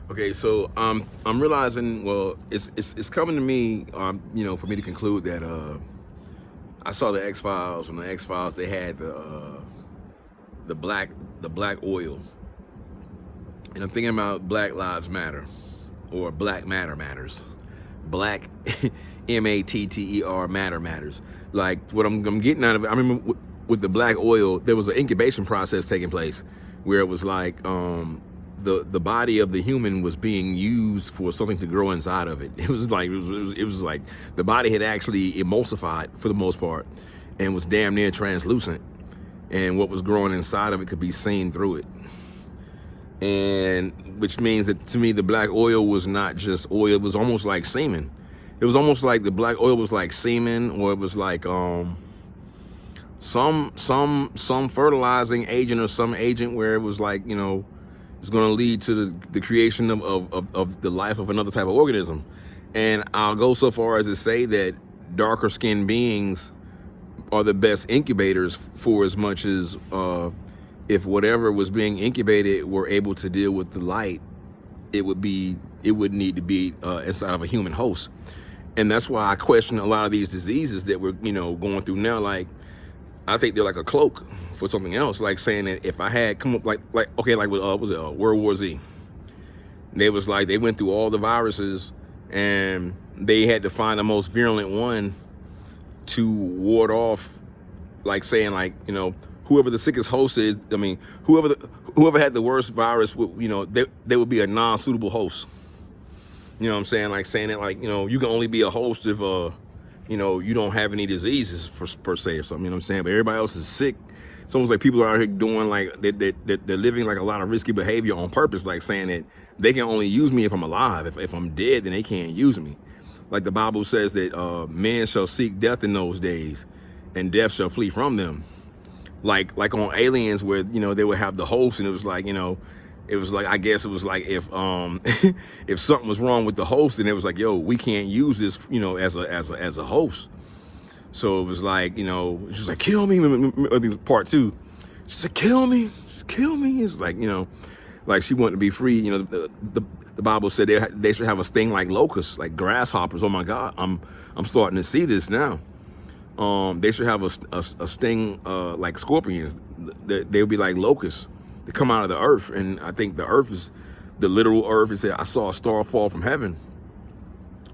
Okay, so I'm realizing. Well, it's coming to me. For me to conclude that I saw the X Files. On the X Files, they had the black the black oil, and I'm thinking about Black Lives Matter, or Black Matter Matters, Black MaTTER Matter Matters. Like what I'm getting out of it. I remember with the black oil, there was an incubation process taking place, where it was like the body of the human was being used for something to grow inside of it. It was like it was like the body had actually emulsified for the most part, and was damn near translucent, and what was growing inside of it could be seen through it. And which means that to me the black oil was not just oil, it was almost like semen. It was almost like the black oil was like semen, or it was like some fertilizing agent, or some agent where it was like, it's going to lead to the creation of the life of another type of organism. And I'll go so far as to say that darker skinned beings are the best incubators, for as much as if whatever was being incubated were able to deal with the light, it would need to be inside of a human host. And that's why I question a lot of these diseases that we're going through now. Like, I think they're like a cloak for something else. Like saying that if I had come up like with World War Z, they went through all the viruses and they had to find the most virulent one to ward off, like saying whoever the sickest host is. I mean, whoever had the worst virus would, they would be a non-suitable host. You know what I'm saying? Like saying that you can only be a host if you don't have any diseases per se or something. You know what I'm saying? But everybody else is sick. It's almost like people are out here doing they're living like a lot of risky behavior on purpose, like saying that they can only use me if I'm alive. If I'm dead, then they can't use me. Like the Bible says that men shall seek death in those days, and death shall flee from them. Like on Aliens, where they would have the host, and it was like I guess it was like if if something was wrong with the host, and it was like, yo, we can't use this as a host. So it was like, she's like, kill me. I think part 2. She said, kill me. Just kill me. It's like, like she wanted to be free. The Bible said they should have a sting like locusts, like grasshoppers. Oh my God, I'm starting to see this now. They should have a sting like scorpions. They would be like locusts that come out of the earth. And I think the earth is the literal earth. It said, I saw a star fall from heaven.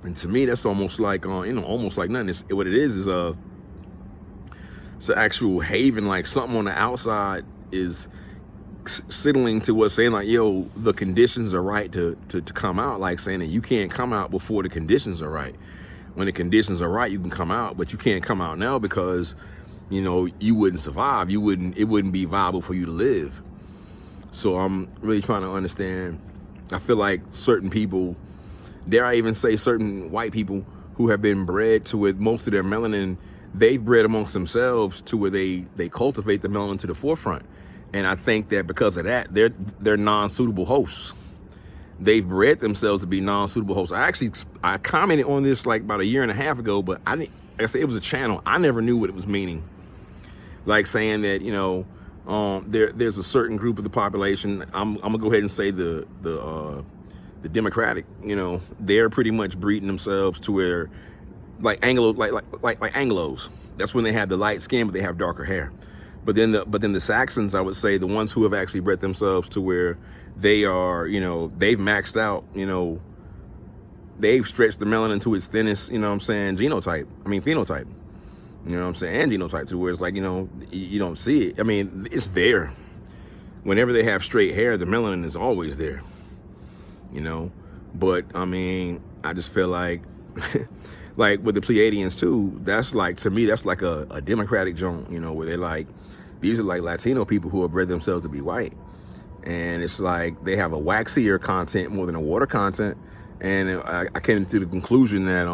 And to me, that's almost like almost like nothing. What it is it's an actual haven. Like something on the outside is signaling to us, saying like, yo, the conditions are right to come out. Like saying that you can't come out before the conditions are right. When the conditions are right, you can come out, but you can't come out now because you wouldn't survive. It wouldn't be viable for you to live. So I'm really trying to understand. I feel like certain people, dare I even say certain white people who have been bred to it, most of their melanin, they've bred amongst themselves to where they cultivate the melanin to the forefront. And I think that because of that, they're non-suitable hosts. They've bred themselves to be non-suitable hosts. I commented on this like about a year and a half ago, but I didn't. Like I said, it was a channel. I never knew what it was meaning. Like saying that there's a certain group of the population. I'm gonna go ahead and say the Democratic. They're pretty much breeding themselves to where like Anglos. That's when they have the light skin, but they have darker hair. But then the Saxons, I would say, the ones who have actually bred themselves to where they are, they've maxed out, they've stretched the melanin to its thinnest, phenotype. You know what I'm saying? And genotype too, where it's like, you don't see it. I mean, it's there. Whenever they have straight hair, the melanin is always there, But, I mean, I just feel like, like with the Pleiadians too, that's like, to me, that's like a democratic joint, where they're like, these are like Latino people who have bred themselves to be white. And it's like they have a waxier content more than a water content. And I came to the conclusion that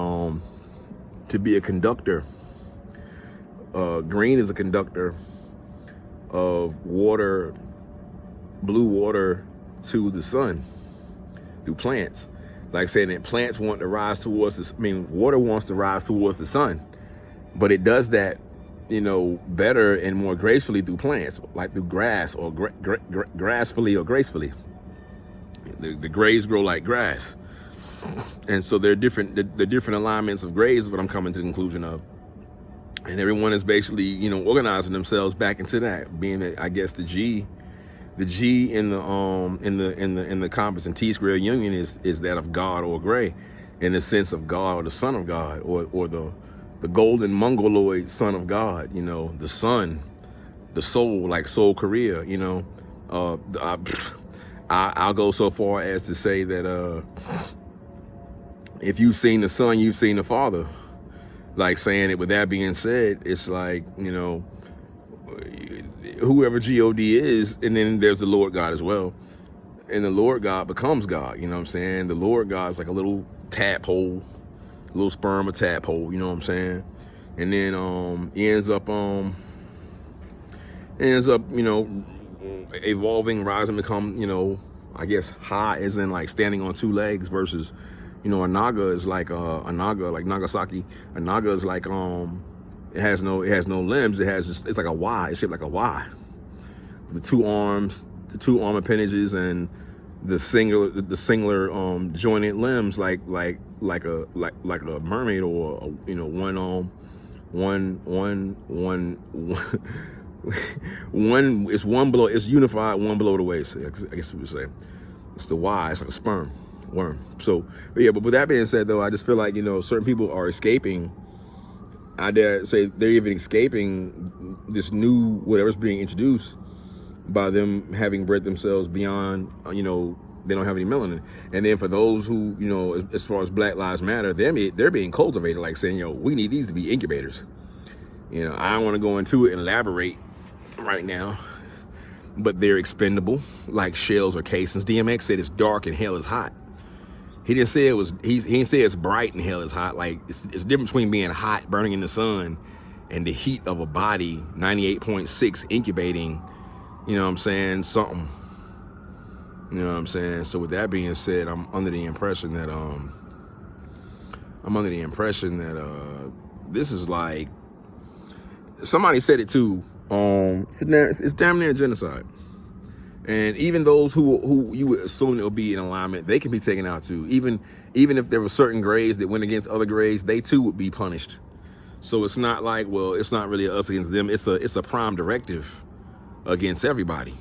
to be a conductor, green is a conductor of water, blue water to the sun through plants. Like saying that plants want to rise towards this. I mean, water wants to rise towards the sun, but it does that, better and more gracefully through plants, like through grass or grassfully or gracefully. The GReYS grow like grass. And so they're different, the different alignments of GReYS is what I'm coming to the conclusion of. And everyone is basically, you know, organizing themselves back into that, being that, I guess the G in the compass and T-square union is that of God or Gray, in the sense of God or the Son of God, or the golden mongoloid Son of God, you know, the Son, the soul, like Soul Korea, you know. I'll go so far as to say that if you've seen the Son, you've seen the Father. Like saying it, with that being said, it's like, you know, whoever God is, and then there's the Lord God as well. And the Lord God becomes God, you know what I'm saying? The Lord God is like a little tadpole, a little sperm or tadpole, you know what I'm saying? And then he ends up, you know, evolving, rising, become, you know, I guess high as in like standing on two legs, versus, you know, a naga is like a naga, like Nagasaki. A naga is like it has no limbs. It has just, it's like a Y. It's shaped like a Y. The two arms, the two arm appendages, and the singular jointed limbs, like a mermaid, or you know, it's one below, it's unified, one below the waist. I guess we would say it's the Y. It's like a sperm worm. So yeah, but with that being said, though, I just feel like, you know, certain people are escaping. I dare say they're even escaping this new whatever's being introduced by them having bred themselves beyond, you know, they don't have any melanin. And then for those who, you know, as far as Black Lives Matter, they're being cultivated, like saying, yo, we need these to be incubators. You know, I don't want to go into it and elaborate right now, but they're expendable, like shells or casings. DMX said it's dark and hell is hot. He didn't say it was, he didn't say it's bright and hell is hot. Like, it's the difference between being hot, burning in the sun, and the heat of a body, 98.6, incubating, you know what I'm saying, something. You know what I'm saying? So with that being said, I'm under the impression that, this is like, somebody said it too, it's damn near genocide. And even those who you would assume will be in alignment, they can be taken out too. Even if there were certain GReYS that went against other GReYS, they too would be punished. So it's not like, well, it's not really us against them. It's a prime directive against everybody,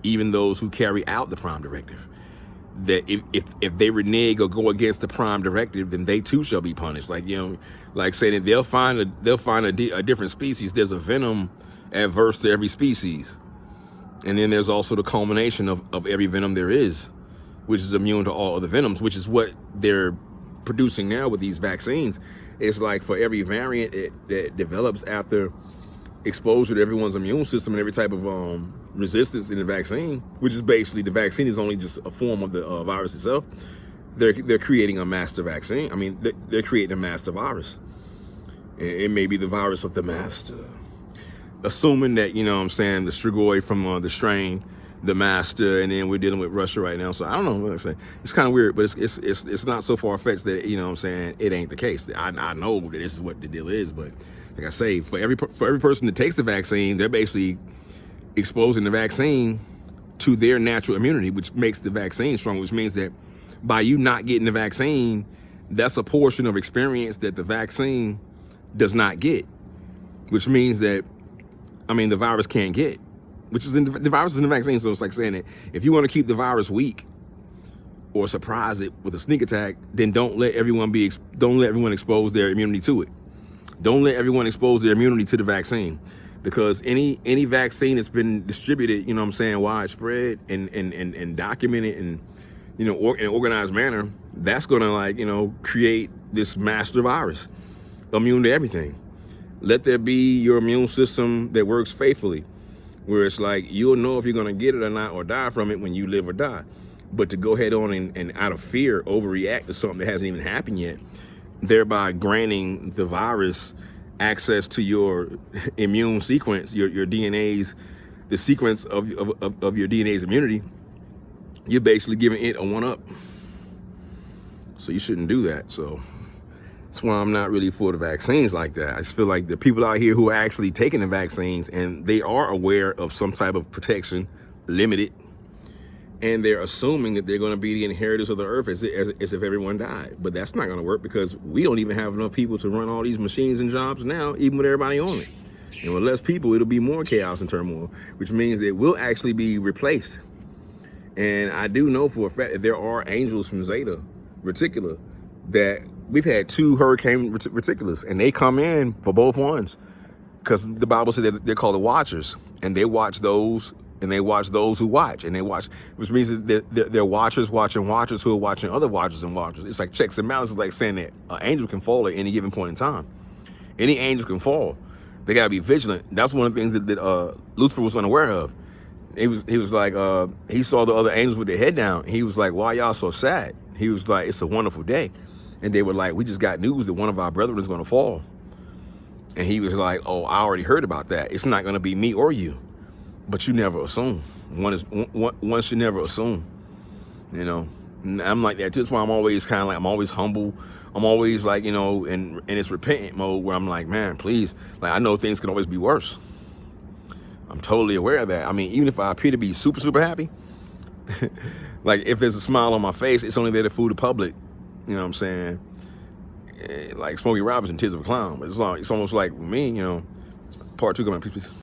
even those who carry out the prime directive. That if they renege or go against the prime directive, then they too shall be punished. Like, you know, like saying that they'll find a different species. There's a venom adverse to every species. And then there's also the culmination of every venom there is, which is immune to all other venoms, which is what they're producing now with these vaccines. It's like for every variant that develops after exposure to everyone's immune system and every type of resistance in the vaccine, which is basically, the vaccine is only just a form of the virus itself. They're creating a master vaccine. I mean, they're creating a master virus. It may be the virus of the master. Assuming that, you know what I'm saying, the Strigoi from the strain, the master, and then we're dealing with Russia right now. So I don't know what I'm saying. It's kind of weird, but it's not so far-fetched that, you know what I'm saying, it ain't the case. I know that this is what the deal is, but like I say, for every person that takes the vaccine, they're basically exposing the vaccine to their natural immunity, which makes the vaccine strong, which means that by you not getting the vaccine, that's a portion of experience that the vaccine does not get, which means that, I mean, the virus can't get, which is the virus is in the vaccine. So it's like saying that if you want to keep the virus weak or surprise it with a sneak attack, then don't let everyone expose their immunity to it. Don't let everyone expose their immunity to the vaccine, because any vaccine that's been distributed, you know what I'm saying, widespread and documented and, you know, in an organized manner, that's going to, like, you know, create this master virus, immune to everything. Let there be your immune system that works faithfully, where it's like, you'll know if you're going to get it or not, or die from it when you live or die. But to go head on and out of fear overreact to something that hasn't even happened yet, thereby granting the virus access to your immune sequence, your DNA's, the sequence of your DNA's immunity, you're basically giving it a one-up. So you shouldn't do that. So that's why I'm not really for the vaccines like that. I just feel like the people out here who are actually taking the vaccines and they are aware of some type of protection, limited, and they're assuming that they're going to be the inheritors of the earth as if everyone died. But that's not going to work, because we don't even have enough people to run all these machines and jobs now, even with everybody on it. And with less people, it'll be more chaos and turmoil, which means it will actually be replaced. And I do know for a fact that there are angels from Zeta Reticula, that we've had 2 hurricane reticulars, and they come in for both ones, because the Bible said that they're called the watchers, and they watch those, and they watch those who watch, and they watch, which means that they're watchers watching watchers who are watching other watchers and watchers. It's like checks and balances, like saying that an angel can fall at any given point in time. Any angel can fall. They gotta be vigilant. That's one of the things that Lucifer was unaware of. He was like, he saw the other angels with their head down. He was like, why y'all so sad? He was like, it's a wonderful day. And they were like, we just got news that one of our brethren is gonna fall. And he was like, oh, I already heard about that. It's not gonna be me or you. But you never assume. One should never assume, you know. And I'm like that. That's why I'm always kind of like, I'm always humble. I'm always like, you know, in this repentant mode where I'm like, man, please. Like, I know things can always be worse. I'm totally aware of that. I mean, even if I appear to be super, super happy, like if there's a smile on my face, it's only there to fool the public. You know what I'm saying? Like Smokey Robinson, Tears of a Clown. But it's almost like me, you know. Part 2 coming, peace.